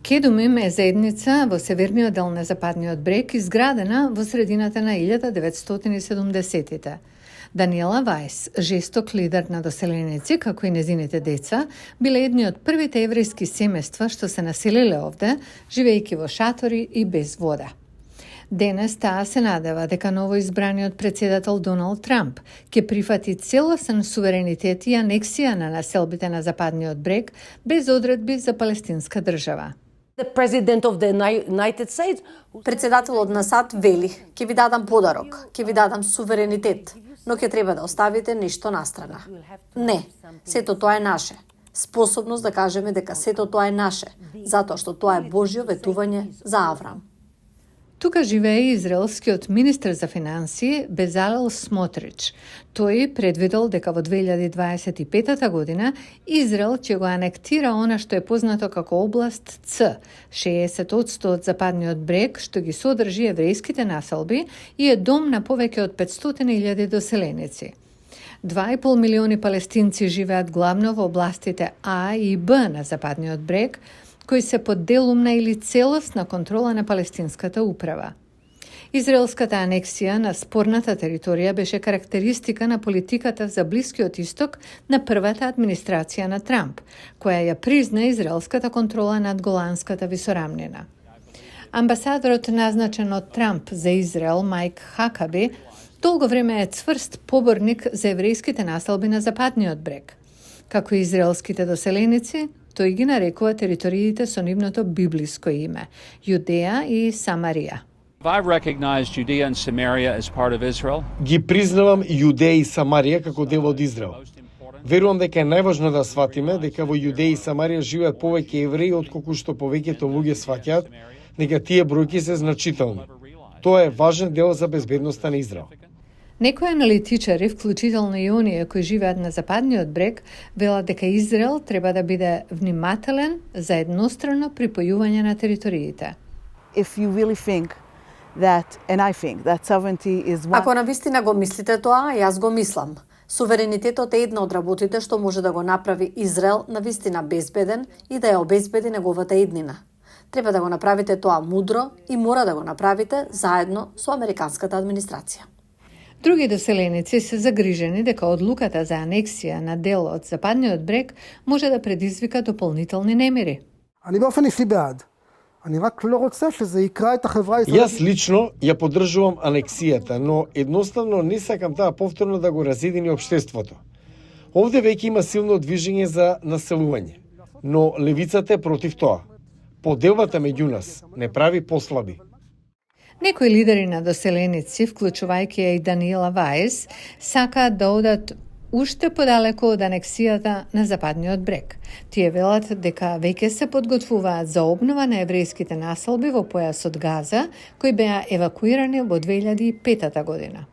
Кедумим е заедница во северниот дел на Западниот брег, изградена во средината на 1970-тите. Даниела Вајс, жесток лидер на доселеници, како и незините деца, биле едни од првите еврејски семејства што се населиле овде, живејќи во шатори и без вода. Денес таа се надева дека новоизбраниот председател Доналд Трамп ќе прифати целосен суверенитет и анексија на населбите на Западниот брег без одредби за палестинска држава. Председателот на САД вели: ќе ви дадам подарок, ќе ви дадам суверенитет, но ќе треба да оставите нешто настрана. Не, сето тоа е наше. Способност да кажеме дека сето тоа е наше, затоа што тоа е Божјо ветување за Аврам. Тука живее израелскиот министер за финансии Безалел Смотрич. Тој предвидел дека во 2025 година Израел ќе го анектира она што е познато како област Ц, 60% од Западниот брег, што ги содржи еврејските населби и е дом на повеќе од 500.000 доселеници. 2,5 милиони палестинци живеат главно во областите А и Б на Западниот брег, кои се под делумна или целосна контрола на палестинската управа. Израелската анексија на спорната територија беше карактеристика на политиката за Блискиот Исток на првата администрација на Трамп, која ја призна израелската контрола над Голанската висорамнина. Амбасадорот назначен од Трамп за Израел, Майк Хакаби, долго време е цврст поборник за еврејските населби на Западниот брег. Како и израелските доселеници, тој ги нарекува териториите со нивното библиско име – Јудеја и Самарија. Ги признавам Јудеја и Самарија како дел од Израел. Верувам дека е најважно да сватиме дека во Јудеја и Самарија живеат повеќе евреи отколку што повеќето луѓе сваќаат дека тие бројки се значителни. Тоа е важен дел за безбедноста на Израел. Некои аналитичари, вклучително и оние кои живеат на Западниот брег, велат дека Израел треба да биде внимателен за еднострано припојување на териториите. Ако навистина го мислите тоа, јас го мислам. Суверенитетот е една од работите што може да го направи Израел навистина безбеден и да ја обезбеди неговата еднина. Треба да го направите тоа мудро и мора да го направите заедно со американската администрација. Други доселеници се загрижени дека одлуката за анексија на дел од Западниот брег може да предизвика дополнителни немири. Јас лично ја поддржувам анексијата, но едноставно не сакам таа повторно да го разедини општеството. Овде веќе има силно движење за населување, но левицата е против тоа. Поделбата меѓу нас не прави послаби. Некои лидери на доселеници, вклучувајќи ја и Даниела Вајс, сакаат да одат уште подалеку од анексијата на Западниот брег. Тие велат дека веќе се подготвуваат за обнова на еврејските населби во појасот Газа, кои беа евакуирани во 2005 година.